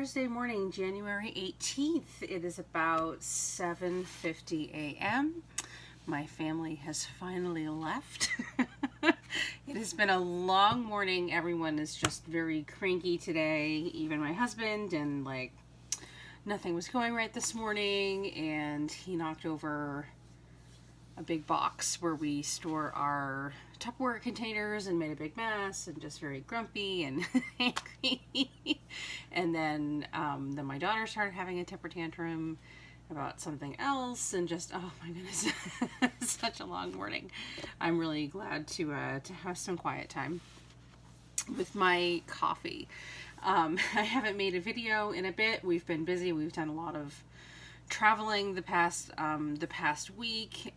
Thursday morning, January 18th. It is about 7:50 a.m. My family has finally left. It has been a long morning. Everyone is just very cranky today, even my husband, and like nothing was going right this morning, and he knocked over a big box where we store our Tupperware containers and made a big mess and just very grumpy and angry. And then my daughter started having a temper tantrum about something else, and just, oh my goodness, such a long morning. I'm really glad to have some quiet time with my coffee. I haven't made a video in a bit. We've been busy. We've done a lot of traveling the past week,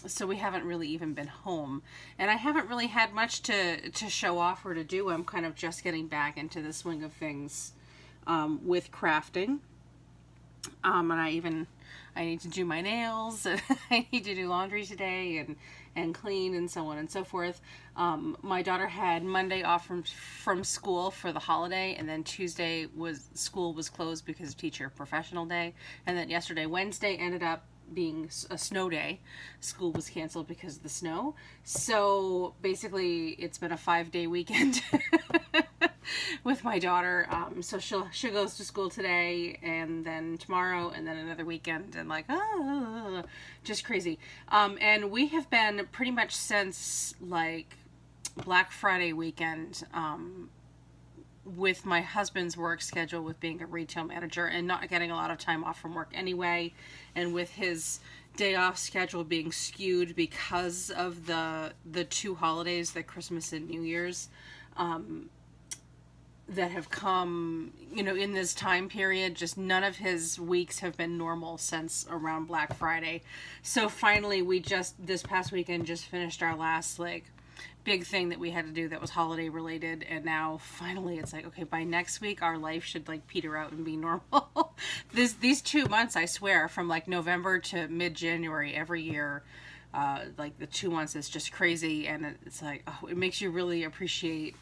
so we haven't really even been home, and I haven't really had much to show off or to do. I'm kind of just getting back into the swing of things with crafting, and I need to do my nails, and I need to do laundry today, and clean, and so on and so forth. My daughter had Monday off from school for the holiday, and then Tuesday school was closed because of teacher professional day, and then Wednesday ended up being a snow day. School was canceled because of the snow. So basically it's been a 5-day weekend with my daughter. So she goes to school today, and then tomorrow, and then another weekend, and like, just crazy. And we have been pretty much since like Black Friday weekend, with my husband's work schedule, with being a retail manager and not getting a lot of time off from work anyway, and with his day off schedule being skewed because of the two holidays, the Christmas and New Year's, that have come, in this time period. Just none of his weeks have been normal since around Black Friday. So finally, this past weekend just finished our last big thing that we had to do that was holiday related, and now finally it's like, okay, by next week our life should peter out and be normal. These 2 months, I swear, from November to mid-January every year, the 2 months is just crazy, and it's it makes you really appreciate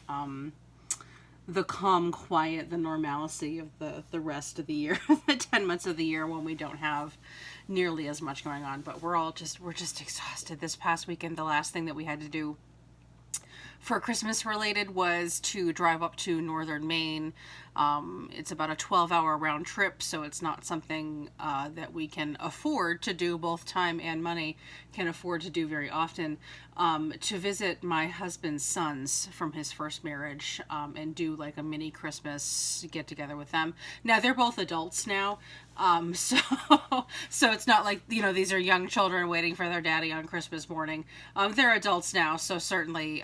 the calm, quiet, the normalcy of the rest of the year, the 10 months of the year when we don't have nearly as much going on. But we're just exhausted. This past weekend, the last thing that we had to do for Christmas related was to drive up to northern Maine. It's about a 12-hour round trip, so it's not something that we can afford to do, both time and money can afford to do very often, to visit my husband's sons from his first marriage, and do a mini Christmas get together with them. Now they're both adults now, so it's not these are young children waiting for their daddy on Christmas morning. They're adults now, so certainly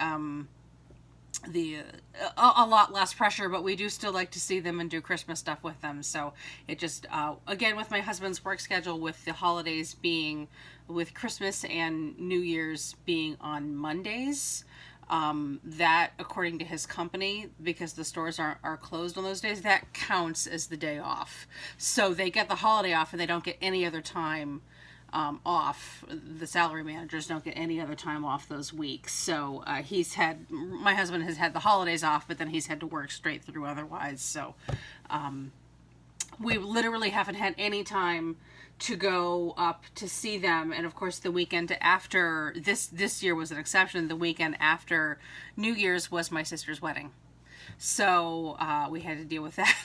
a lot less pressure, but we do still like to see them and do Christmas stuff with them. So it just, again, with my husband's work schedule, with the holidays being, with Christmas and New Year's being on Mondays, that, according to his company, because the stores are closed on those days, that counts as the day off. So they get the holiday off, and they don't get any other time off. The salary managers don't get any other time off those weeks. So my husband has had the holidays off, but then he's had to work straight through otherwise. So we literally haven't had any time to go up to see them. And of course, the weekend after this year was an exception. The weekend after New Year's was my sister's wedding. So we had to deal with that.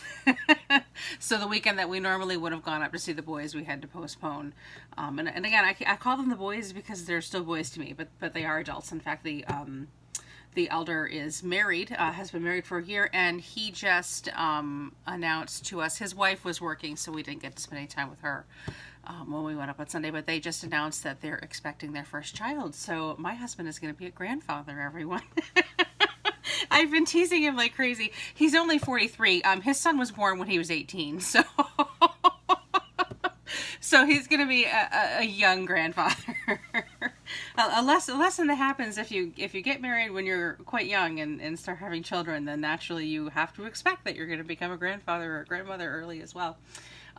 So the weekend that we normally would have gone up to see the boys, we had to postpone. And again, I call them the boys because they're still boys to me, but they are adults. In fact, the elder is married, has been married for a year, and he just announced to us, his wife was working, so we didn't get to spend any time with her when we went up on Sunday, but they just announced that they're expecting their first child. So my husband is going to be a grandfather, everyone. I've been teasing him like crazy. He's only 43. His son was born when he was 18, so so he's going to be a young grandfather. A lesson that happens if you get married when you're quite young and start having children, then naturally you have to expect that you're going to become a grandfather or a grandmother early as well.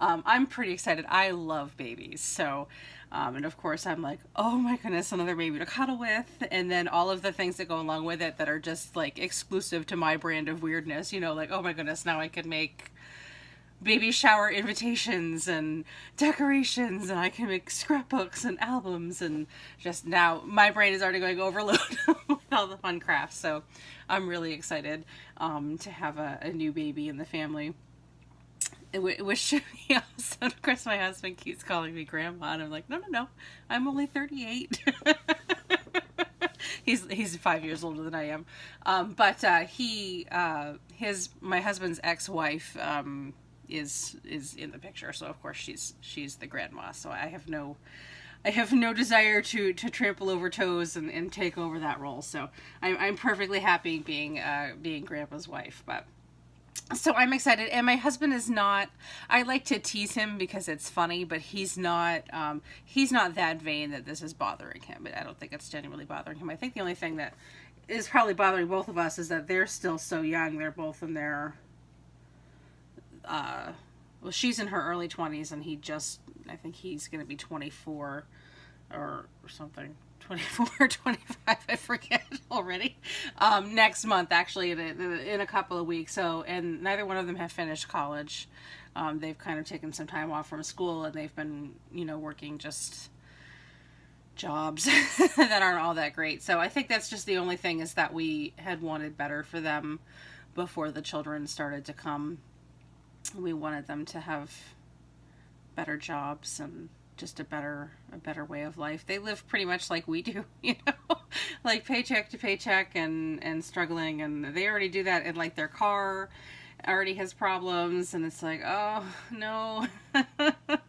I'm pretty excited. I love babies. So, and of course I'm like, oh my goodness, another baby to cuddle with. And then all of the things that go along with it that are just like exclusive to my brand of weirdness, you know, like, oh my goodness, now I can make baby shower invitations and decorations, and I can make scrapbooks and albums, and just now my brain is already going overload with all the fun crafts. So I'm really excited to have a new baby in the family. Which should be awesome. Of course, my husband keeps calling me grandma, and I'm like, no, I'm only 38. He's 5 years older than I am, but my husband's ex-wife is in the picture, so of course she's the grandma. So I have no desire to trample over toes and take over that role. So I'm perfectly happy being grandma's wife. But so I'm excited, and my husband is not. I like to tease him because it's funny, but he's not that vain that this is bothering him. But I don't think it's genuinely bothering him. I think the only thing that is probably bothering both of us is that they're still so young. They're both in their well, she's in her early 20s, and I think he's going to be 24 or something. 24 or 25, I forget already. Next month, actually, in a couple of weeks. So, and neither one of them have finished college. They've kind of taken some time off from school, and they've been, working just jobs that aren't all that great. So I think that's just the only thing, is that we had wanted better for them before the children started to come. We wanted them to have better jobs and just a better way of life. They live pretty much like we do, like paycheck to paycheck and struggling, and they already do that, and like their car already has problems, and it's like, oh no. But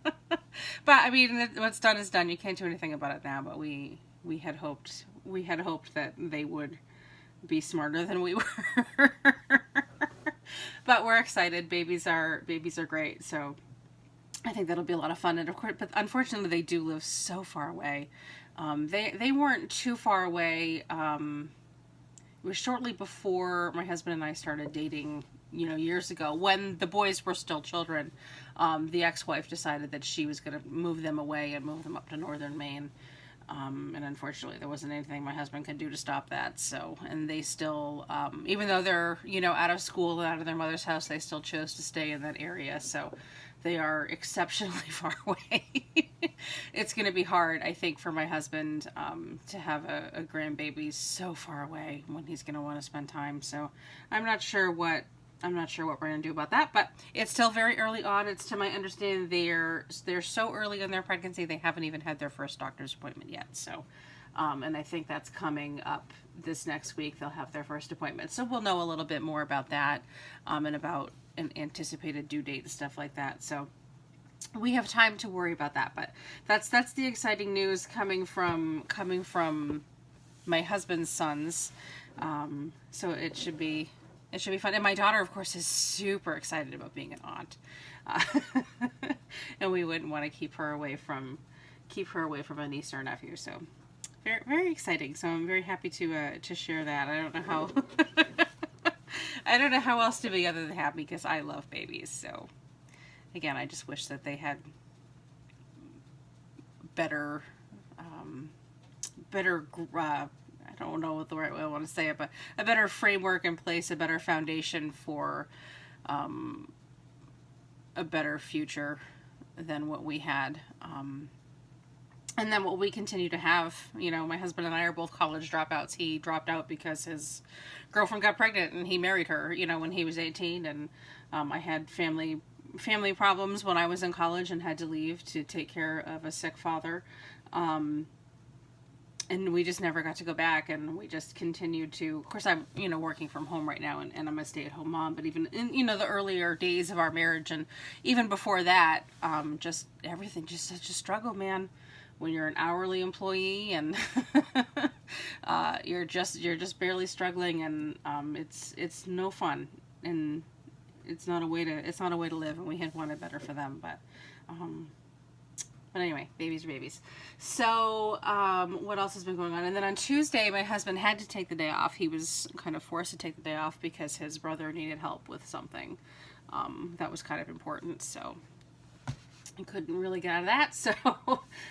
I mean, what's done is done. You can't do anything about it now, but we had hoped that they would be smarter than we were. But we're excited. Babies are great, so I think that'll be a lot of fun. And of course, but unfortunately, they do live so far away. They weren't too far away. It was shortly before my husband and I started dating, years ago, when the boys were still children. The ex-wife decided that she was going to move them away and move them up to northern Maine. And unfortunately, there wasn't anything my husband could do to stop that. So, and they still, even though they're, out of school and out of their mother's house, they still chose to stay in that area. So they are exceptionally far away. It's going to be hard, I think, for my husband to have a grandbaby so far away when he's going to want to spend time. So I'm not sure what we're going to do about that, but it's still very early on. It's, to my understanding, they're so early in their pregnancy, they haven't even had their first doctor's appointment yet. So, and I think that's coming up this next week. They'll have their first appointment. So we'll know a little bit more about that, and about an anticipated due date and stuff like that. So we have time to worry about that. But that's the exciting news coming from my husband's sons. So it should be fun. And my daughter, of course, is super excited about being an aunt. And we wouldn't want to keep her away from a niece or nephew. So very, very exciting. So I'm very happy to share that. I don't know how else to be other than happy, because I love babies. So again, I just wish that they had better, I don't know what the right way I want to say it, but a better framework in place, a better foundation for a better future than what we had. And then what we continue to have, my husband and I are both college dropouts. He dropped out because his girlfriend got pregnant, and he married her, when he was 18. And I had family problems when I was in college and had to leave to take care of a sick father. And we just never got to go back, and we just continued to, of course, I'm, working from home right now, and I'm a stay-at-home mom, but even in, the earlier days of our marriage, and even before that, just everything, just such a struggle, man. When you're an hourly employee, and you're just barely struggling, and it's no fun, and it's not a way to live, and we had wanted better for them, but anyway, babies are babies. So, what else has been going on? And then on Tuesday, my husband had to take the day off. He was kind of forced to take the day off because his brother needed help with something that was kind of important. So, I couldn't really get out of that, so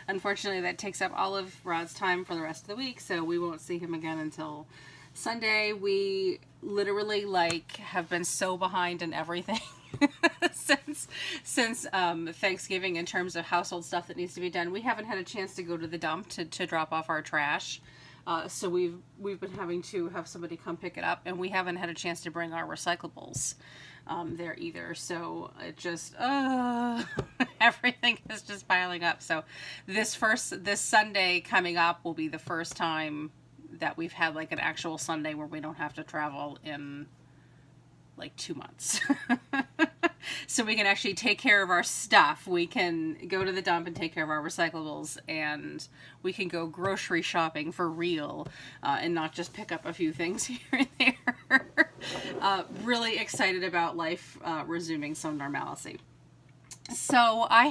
unfortunately that takes up all of Rod's time for the rest of the week, so we won't see him again until Sunday. We literally have been so behind in everything since Thanksgiving in terms of household stuff that needs to be done. We haven't had a chance to go to the dump to drop off our trash. So we've been having to have somebody come pick it up, and we haven't had a chance to bring our recyclables there either. So it just everything is just piling up. So this Sunday coming up will be the first time that we've had an actual Sunday where we don't have to travel in 2 months. So we can actually take care of our stuff. We can go to the dump and take care of our recyclables, and we can go grocery shopping for real, and not just pick up a few things here and there. Really excited about life resuming some normalcy. So I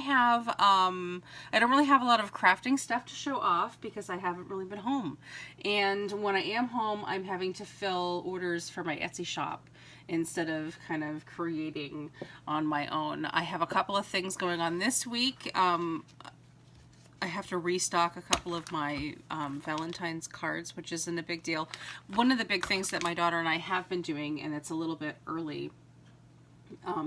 don't really have a lot of crafting stuff to show off because I haven't really been home. And when I am home, I'm having to fill orders for my Etsy shop instead of kind of creating on my own. I have a couple of things going on this week. I have to restock a couple of my Valentine's cards, which isn't a big deal. One of the big things that my daughter and I have been doing, and it's a little bit early,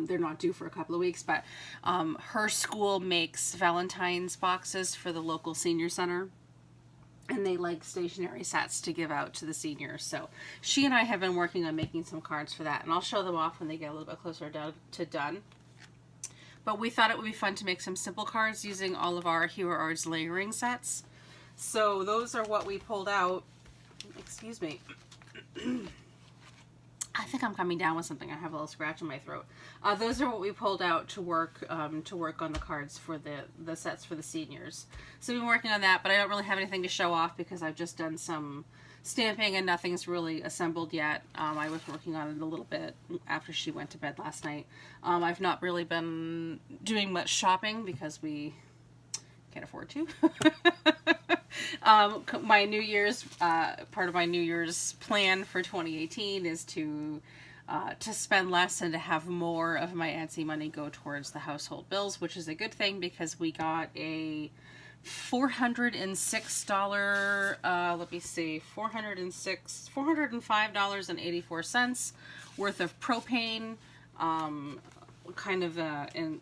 they're not due for a couple of weeks, but her school makes Valentine's boxes for the local senior center, and they like stationery sets to give out to the seniors. So she and I have been working on making some cards for that, and I'll show them off when they get a little bit closer to done. But we thought it would be fun to make some simple cards using all of our Hero Arts layering sets. So those are what we pulled out. Excuse me. I think I'm coming down with something. I have a little scratch in my throat. Those are what we pulled out to work on the cards for the sets for the seniors. So we've been working on that, but I don't really have anything to show off because I've just done some stamping and nothing's really assembled yet. I was working on it a little bit after she went to bed last night. I've not really been doing much shopping because we can't afford to. My New Year's, part of my New Year's plan for 2018 is to spend less and to have more of my Etsy money go towards the household bills, which is a good thing because we got a $405.84 worth of propane, and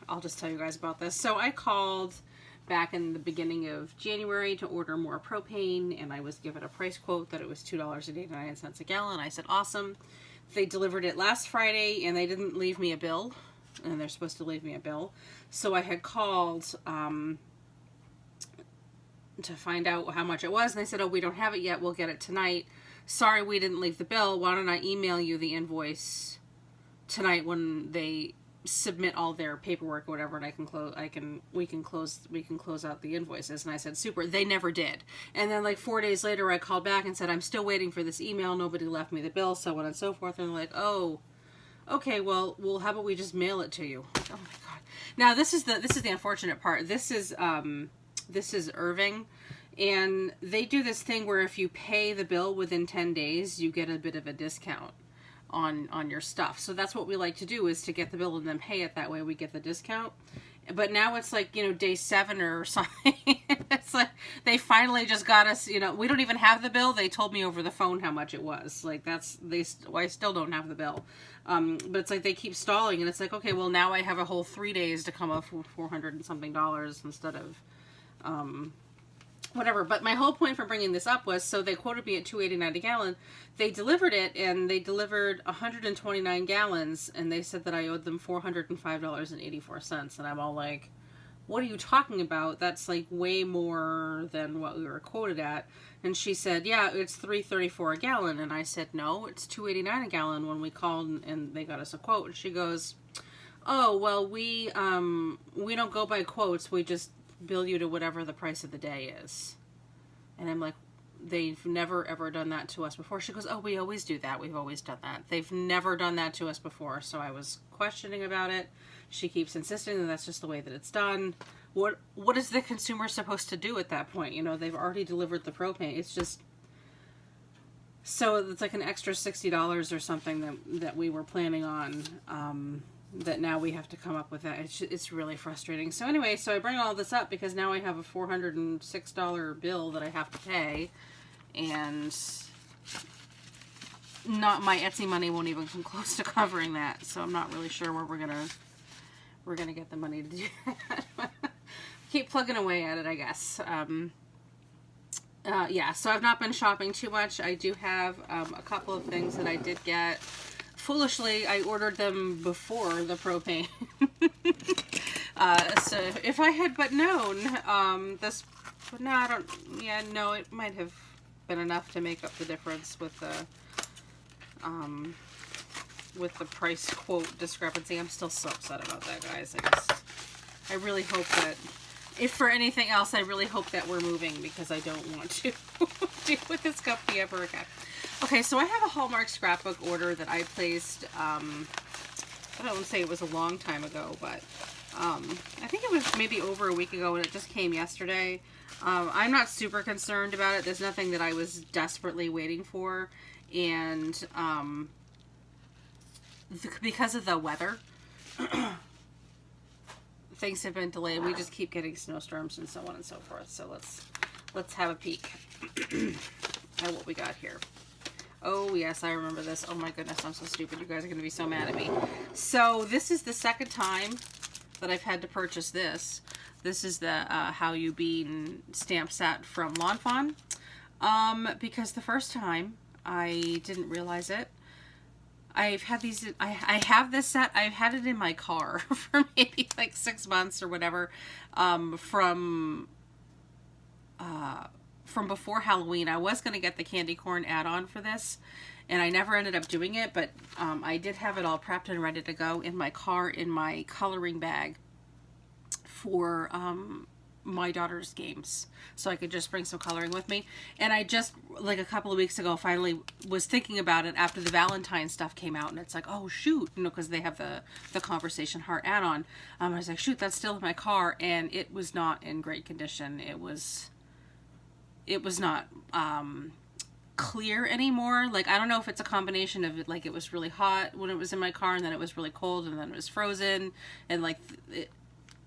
I'll just tell you guys about this. So I called back in the beginning of January to order more propane, and I was given a price quote that it was $2.89 a gallon. I said, awesome. They delivered it last Friday, and they didn't leave me a bill, and they're supposed to leave me a bill. So I had called to find out how much it was, and they said, oh, we don't have it yet. We'll get it tonight. Sorry, we didn't leave the bill. Why don't I email you the invoice tonight when they submit all their paperwork or whatever, and we can close out the invoices. And I said, super. They never did. And then 4 days later I called back and said, I'm still waiting for this email. Nobody left me the bill, so on and so forth. And they're like, oh, okay, well how about we just mail it to you? Oh my god. Now this is the unfortunate part. This is Irving, and they do this thing where if you pay the bill within 10 days, you get a bit of a discount on your stuff. So that's what we like to do, is to get the bill and then pay it. That way we get the discount. But now it's day 7 or something. It's like they finally just got us, we don't even have the bill. They told me over the phone how much it was. I still don't have the bill. But it's like they keep stalling, and it's like, okay, well now I have a whole 3 days to come up with $400 and something instead of whatever. But my whole point for bringing this up was, so they quoted me at $2.89 a gallon. They delivered it, and they delivered 129 gallons, and they said that I owed them $405.84. And I'm all like, what are you talking about? That's way more than what we were quoted at. And she said, yeah, it's $3.34 a gallon. And I said, no, it's $2.89 a gallon when we called and they got us a quote. And she goes, oh, well, we don't go by quotes. We just bill you to whatever the price of the day is. And I'm like, they've never ever done that to us before. She goes, oh, we always do that. We've always done that. They've never done that to us before. So I was questioning about it. She keeps insisting that that's just the way that it's done. What is the consumer supposed to do at that point? They've already delivered the propane. It's just, so it's like an extra $60 or something that we were planning on that now we have to come up with that. It's really frustrating. So anyway, so I bring all this up because now I have a $406 bill that I have to pay, and not my Etsy money won't even come close to covering that. So I'm not really sure where we're gonna get the money to do that. Keep plugging away at it, I guess. Yeah, so I've not been shopping too much. I do have a couple of things that I did get. Foolishly, I ordered them before the propane. So if I had but known, no, I don't, yeah, no, it might have been enough to make up the difference with the price quote discrepancy. I'm still so upset about that, guys. I really hope that, if for anything else, I really hope that we're moving, because I don't want to deal with this company ever again. Okay, so I have a Hallmark scrapbook order that I placed, I don't want to say it was a long time ago, but I think it was maybe over a week ago, and it just came yesterday. I'm not super concerned about it. There's nothing that I was desperately waiting for, and because of the weather, things have been delayed. We just keep getting snowstorms and so on and so forth. So let's have a peek at what we got here. Oh yes, I remember this. Oh my goodness, I'm so stupid. You guys are going to be so mad at me. So this is the second time that I've had to purchase this. This is the How You Bean stamp set from Lawn Fawn. Because the first time I didn't realize it. I've had these, I have this set, I've had it in my car for maybe like 6 months or whatever, from before Halloween. I was going to get the candy corn add-on for this, and I never ended up doing it, but I did have it all prepped and ready to go in my car in my coloring bag for my daughter's games, so I could just bring some coloring with me. And I just, like a couple of weeks ago, finally was thinking about it after the Valentine stuff came out, and it's like, oh shoot, you know, because they have the Conversation Heart add-on. I was like, shoot, that's still in my car, and it was not in great condition. It was not clear anymore. Like, I don't know if it's a combination of it, like it was really hot when it was in my car, and then it was really cold, and then it was frozen, and like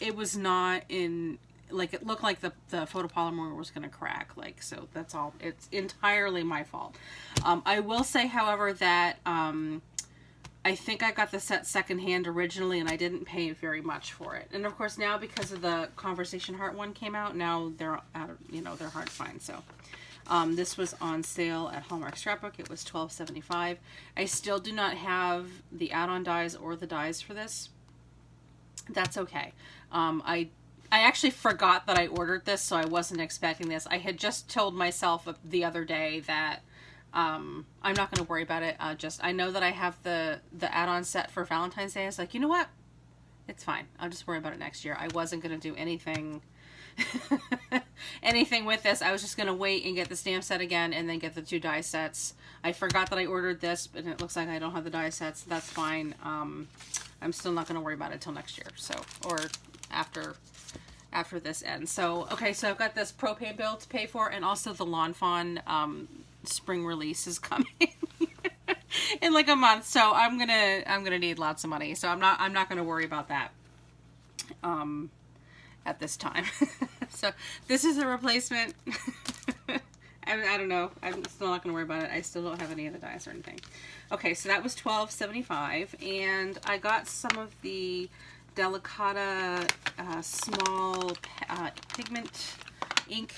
it was not in, like, it looked like the photopolymer was going to crack. Like, so that's all. It's entirely my fault. I will say, however, that I think I got the set secondhand originally, and I didn't pay very much for it. And of course now, because of the Conversation Heart one came out, now they're out of, you know, they're hard to find. So this was on sale at Hallmark Scrapbook. It was $12.75. I still do not have the add-on dies or the dies for this. That's okay. I actually forgot that I ordered this, so I wasn't expecting this. I had just told myself the other day that I'm not going to worry about it. I know that I have the add-on set for Valentine's Day. I was like, you know what? It's fine. I'll just worry about it next year. I wasn't going to do anything with this. I was just going to wait and get the stamp set again, and then get the 2 die sets. I forgot that I ordered this, but it looks like I don't have the die sets. So that's fine. I'm still not going to worry about it till next year. So, or after this ends. So, okay, so I've got this propane bill to pay for, and also the Lawn Fawn spring release is coming in like a month. So I'm gonna need lots of money. So I'm not gonna worry about that at this time. So this is a replacement. I don't know. I'm still not gonna worry about it. I still don't have any of the dies or anything. Okay, so that was $12.75, and I got some of the Delicata small pigment ink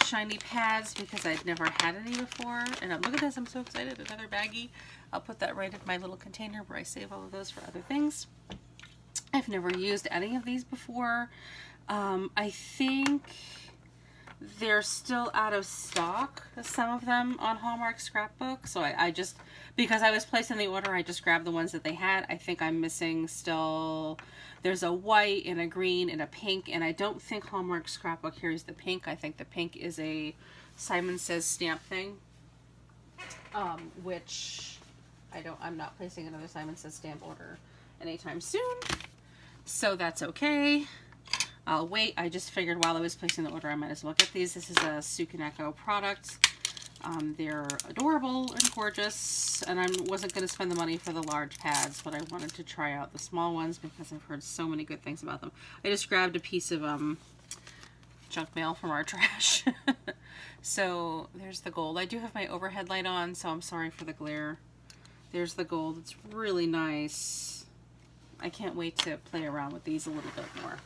shiny pads, because I'd never had any before. And look at this, I'm so excited. Another baggie. I'll put that right in my little container where I save all of those for other things. I've never used any of these before. I think they're still out of stock, some of them, on Hallmark Scrapbook. So I just, because I was placing the order, I just grabbed the ones that they had. I think I'm missing still, there's a white and a green and a pink, and I don't think Hallmark Scrapbook carries the pink. I think the pink is a Simon Says stamp thing, which I'm not placing another Simon Says stamp order anytime soon, so that's okay. I'll wait. I just figured while I was placing the order, I might as well get these. This is a Sukaneko product. They're adorable and gorgeous, and I wasn't going to spend the money for the large pads, but I wanted to try out the small ones because I've heard so many good things about them. I just grabbed a piece of junk mail from our trash. So there's the gold. I do have my overhead light on, so I'm sorry for the glare. There's the gold. It's really nice. I can't wait to play around with these a little bit more.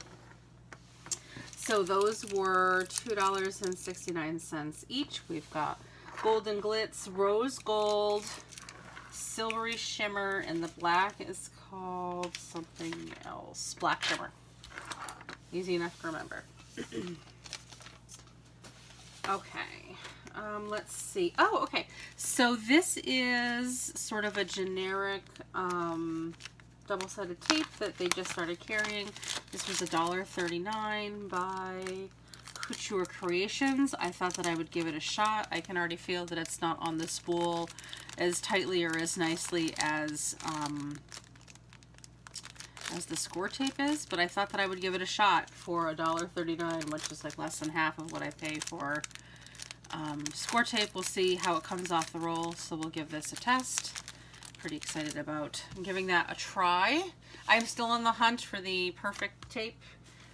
So those were $2.69 each. We've got Golden Glitz, Rose Gold, Silvery Shimmer, and the black is called something else. Black Shimmer. Easy enough to remember. Okay. Let's see. Oh, okay. So this is sort of a generic double-sided tape that they just started carrying. This was $1.39 by Couture Creations. I thought that I would give it a shot. I can already feel that it's not on the spool as tightly or as nicely as the score tape is, but I thought that I would give it a shot for $1.39, which is like less than half of what I pay for score tape. We'll see how it comes off the roll, so we'll give this a test. Pretty excited about giving that a try. I'm still on the hunt for the perfect tape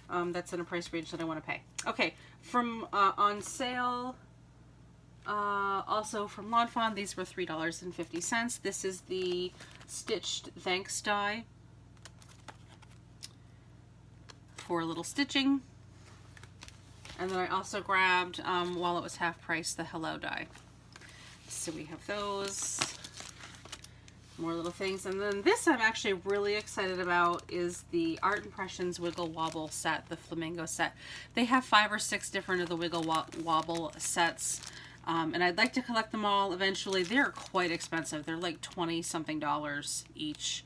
that's in a price range that I want to pay. Okay, from on sale, also from Lawn Fawn, these were $3.50. This is the Stitched Thanks die for a little stitching. And then I also grabbed, while it was half price, the Hello die. So we have those. More little things. And then this I'm actually really excited about is the Art Impressions Wiggle Wobble set, the Flamingo set. They have 5 or 6 different of the Wiggle Wobble sets. And I'd like to collect them all eventually. They're quite expensive. They're like $20-something each.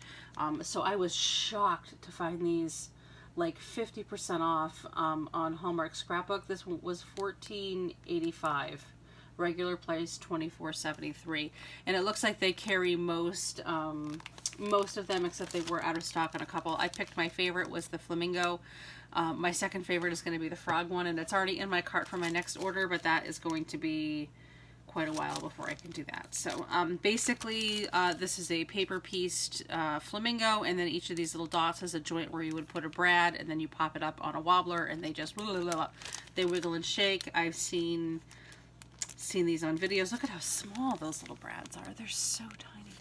So I was shocked to find these like 50% off on Hallmark Scrapbook. This one was $14.85. Regular price $24.73, and it looks like they carry most of them, except they were out of stock on a couple. I picked my favorite was the Flamingo. My second favorite is going to be the Frog one, and it's already in my cart for my next order, but that is going to be quite a while before I can do that. So basically this is a paper pieced flamingo, and then each of these little dots has a joint where you would put a brad, and then you pop it up on a wobbler, and they just they wiggle and shake. I've seen these on videos. Look at how small those little brads are. They're so tiny.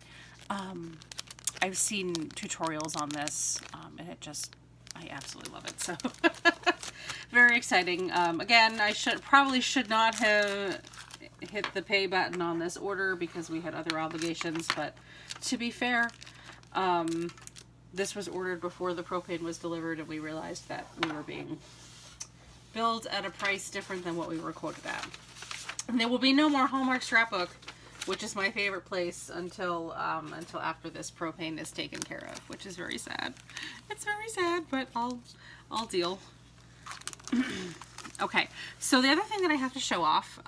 I've seen tutorials on this, and I absolutely love it. So very exciting. Again, I probably should not have hit the pay button on this order because we had other obligations, but to be fair, this was ordered before the propane was delivered, and we realized that we were being billed at a price different than what we were quoted at. And there will be no more Hallmark Scrapbook, which is my favorite place, until after this propane is taken care of, which is very sad. It's very sad, but I'll deal. Okay, so the other thing that I have to show off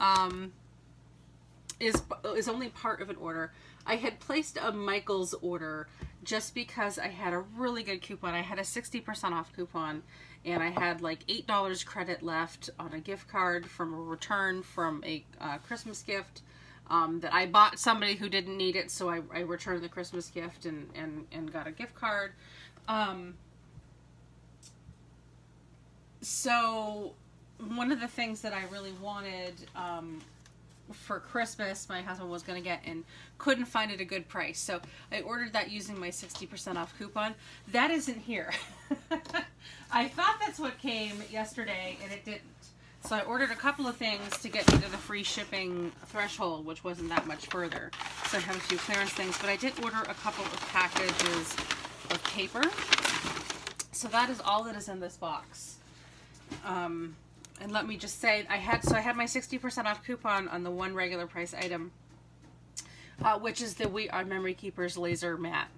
is only part of an order. I had placed a Michaels order just because I had a really good coupon. I had a 60% off coupon, and I had like $8 credit left on a gift card from a return from a Christmas gift that I bought somebody who didn't need it, so I returned the Christmas gift and got a gift card. So one of the things that I really wanted for Christmas, my husband was going to get and couldn't find it a good price. So I ordered that using my 60% off coupon. That isn't here. I thought that's what came yesterday, and it didn't. So I ordered a couple of things to get me to the free shipping threshold, which wasn't that much further. So I have a few clearance things, but I did order a couple of packages of paper. So that is all that is in this box. And let me just say, I had my 60% off coupon on the one regular price item, which is the We Are Memory Keepers laser mat.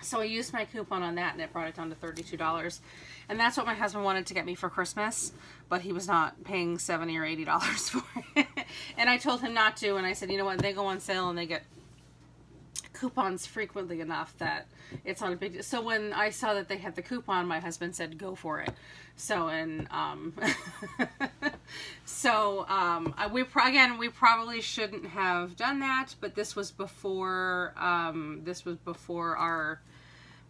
So I used my coupon on that, and it brought it down to $32. And that's what my husband wanted to get me for Christmas, but he was not paying $70 or $80 for it. And I told him not to, and I said, you know what, they go on sale and they get coupons frequently enough that it's not a big deal. So when I saw that they had the coupon, my husband said, go for it. So, and, we probably shouldn't have done that, but this was before our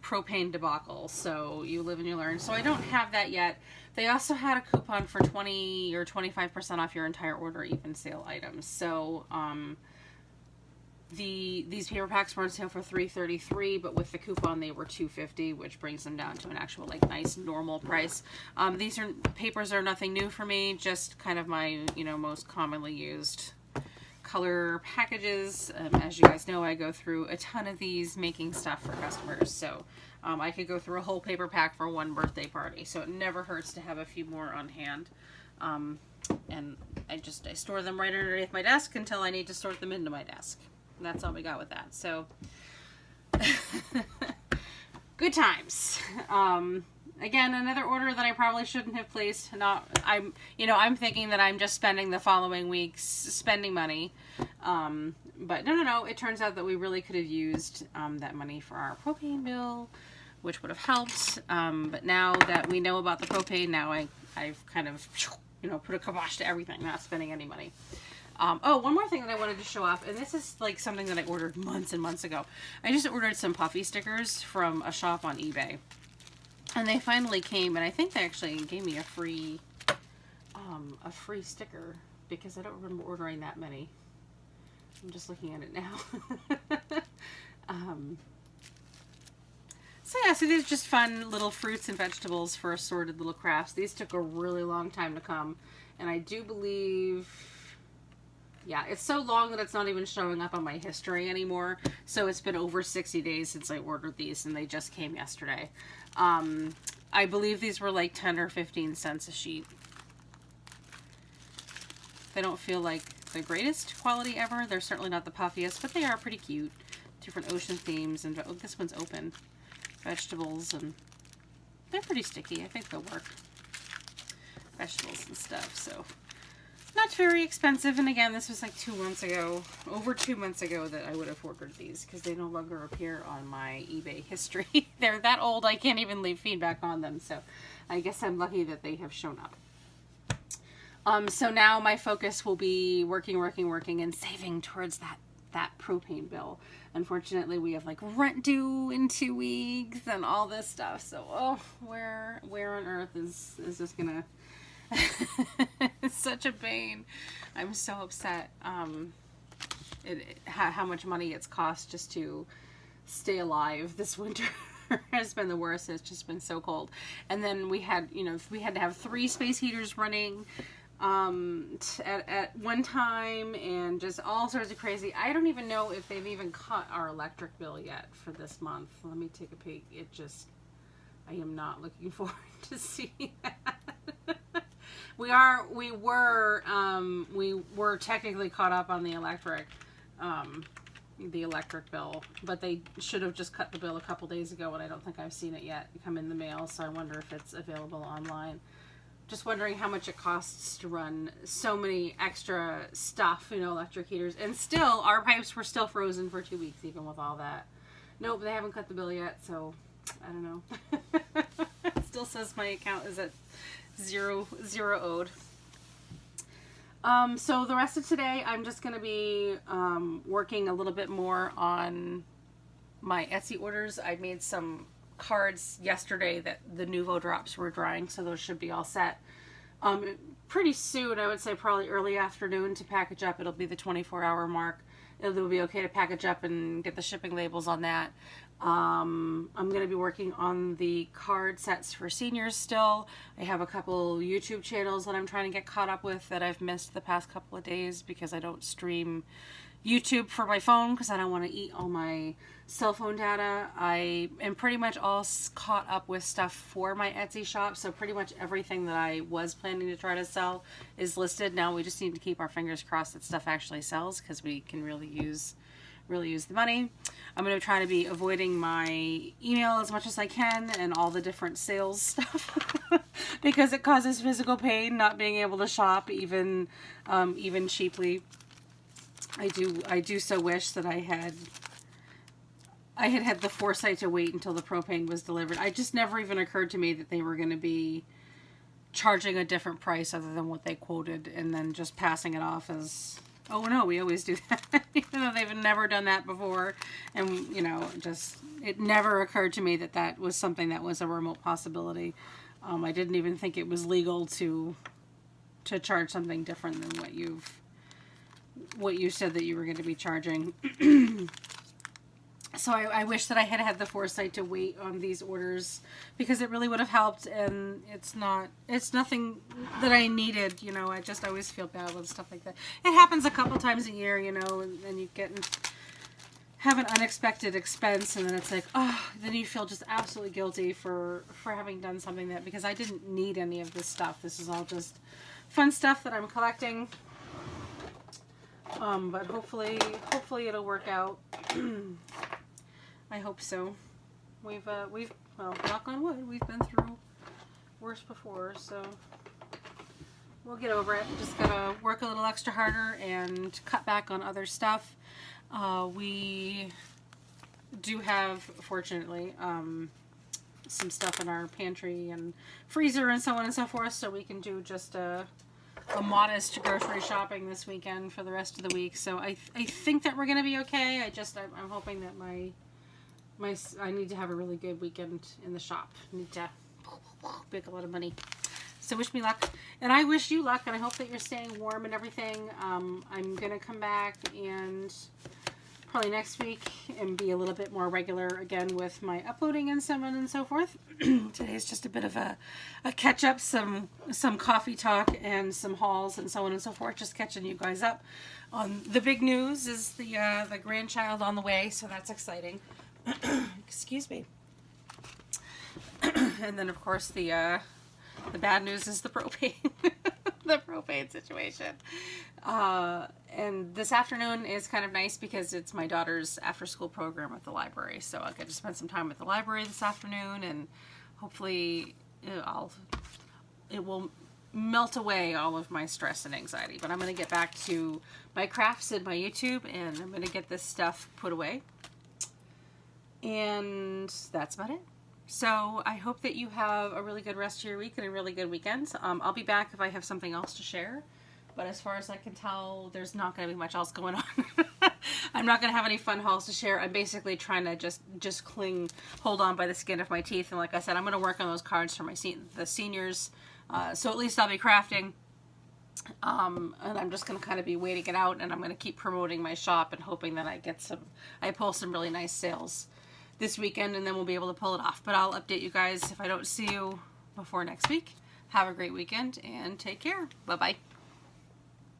propane debacle. So you live and you learn. So I don't have that yet. They also had a coupon for 20 or 25% off your entire order, even sale items. So, these paper packs were on sale for $3.33, but with the coupon they were $2.50, which brings them down to an actual like nice normal price. These papers are nothing new for me, just kind of my most commonly used color packages. As you guys know, I go through a ton of these making stuff for customers, so I could go through a whole paper pack for one birthday party, so it never hurts to have a few more on hand. And I store them right underneath my desk until I need to sort them into my desk. That's all we got with that. So good times. Again, another order that I probably shouldn't have placed. I'm thinking that I'm just spending the following week's spending money. But no. It turns out that we really could have used that money for our propane bill, which would have helped. But now that we know about the propane, now I've kind of put a kibosh to everything, not spending any money. One more thing that I wanted to show off, and this is like something that I ordered months and months ago. I just ordered some puffy stickers from a shop on eBay, and they finally came, and I think they actually gave me a free sticker, because I don't remember ordering that many. I'm just looking at it now. So these are just fun little fruits and vegetables for assorted little crafts. These took a really long time to come, and I do believe... Yeah, it's so long that it's not even showing up on my history anymore. So it's been over 60 days since I ordered these, and they just came yesterday. I believe these were like 10 or 15 cents a sheet. They don't feel like the greatest quality ever. They're certainly not the puffiest, but they are pretty cute. Different ocean themes, and oh, this one's open. Vegetables, and they're pretty sticky. I think they'll work. Vegetables and stuff, so... Not very expensive, and again, this was like 2 months ago, over 2 months ago that I would have ordered these, because they no longer appear on my eBay history. They're that old, I can't even leave feedback on them, so I guess I'm lucky that they have shown up. So now my focus will be working, and saving towards that propane bill. Unfortunately, we have like rent due in 2 weeks, and all this stuff, so, where on earth is this gonna... It's such a pain. I'm so upset. How much money it's cost just to stay alive this winter has been the worst. It's just been so cold. And then we had to have 3 space heaters running at one time, and just all sorts of crazy. I don't even know if they've even cut our electric bill yet for this month. Let me take a peek. I am not looking forward to seeing that. We were technically caught up on the electric bill, but they should have just cut the bill a couple days ago, and I don't think I've seen it yet come in the mail, so I wonder if it's available online. Just wondering how much it costs to run so many extra stuff, electric heaters, and still, our pipes were still frozen for 2 weeks, even with all that. Nope, they haven't cut the bill yet, so I don't know. It still says my account is at zero owed. So the rest of today, I'm just going to be working a little bit more on my Etsy orders. I made some cards yesterday that the Nuvo drops were drying, so those should be all set. Pretty soon, I would say probably early afternoon to package up. It'll be the 24-hour mark. It'll be okay to package up and get the shipping labels on that. I'm going to be working on the card sets for seniors still. I have a couple YouTube channels that I'm trying to get caught up with that I've missed the past couple of days because I don't stream YouTube for my phone because I don't want to eat all my cell phone data. I am pretty much all caught up with stuff for my Etsy shop, so pretty much everything that I was planning to try to sell is listed. Now we just need to keep our fingers crossed that stuff actually sells, because we can really use the money. I'm going to try to be avoiding my email as much as I can and all the different sales stuff because it causes physical pain not being able to shop even cheaply. I do so wish that I had I had the foresight to wait until the propane was delivered. I just never even occurred to me that they were going to be charging a different price other than what they quoted, and then just passing it off as, oh no, we always do that. Even though they've never done that before. And, you know, just, it never occurred to me that that was something that was a remote possibility. I didn't even think it was legal to charge something different than what you said that you were going to be charging. So I wish that I had had the foresight to wait on these orders, because it really would have helped, and it's nothing that I needed, you know. I just always feel bad with stuff like that. It happens a couple times a year, you know, and you have an unexpected expense, and then it's like, oh, then you feel just absolutely guilty for having done something that, because I didn't need any of this stuff. This is all just fun stuff that I'm collecting. But hopefully it'll work out. I hope so. We've well, knock on wood, we've been through worse before, so we'll get over it. Just gotta work a little extra harder and cut back on other stuff. We do have, fortunately, some stuff in our pantry and freezer and so on and so forth, so we can do just a modest grocery shopping this weekend for the rest of the week. So I think that we're going to be okay. I'm hoping that I need to have a really good weekend in the shop. I need to make a lot of money. So wish me luck. And I wish you luck, and I hope that you're staying warm and everything. I'm going to come back and probably next week and be a little bit more regular again with my uploading and so on and so forth. Today's just a bit of a catch up, some coffee talk and some hauls and so on and so forth, just catching you guys up. The big news is the grandchild on the way, so that's exciting. Excuse me. And then of course the bad news is the propane. The propane situation. And this afternoon is kind of nice because it's my daughter's after school program at the library, so I'll get to spend some time at the library this afternoon, and hopefully it will melt away all of my stress and anxiety. But I'm going to get back to my crafts and my YouTube, and I'm going to get this stuff put away. And that's about it. So I hope that you have a really good rest of your week and a really good weekend. I'll be back if I have something else to share. But as far as I can tell, there's not going to be much else going on. I'm not going to have any fun hauls to share. I'm basically trying to just hold on by the skin of my teeth. And like I said, I'm going to work on those cards for the seniors. So at least I'll be crafting. And I'm just going to kind of be waiting it out. And I'm going to keep promoting my shop and hoping that I pull some really nice sales this weekend, and then we'll be able to pull it off. But I'll update you guys if I don't see you before next week. Have a great weekend and take care. Bye-bye.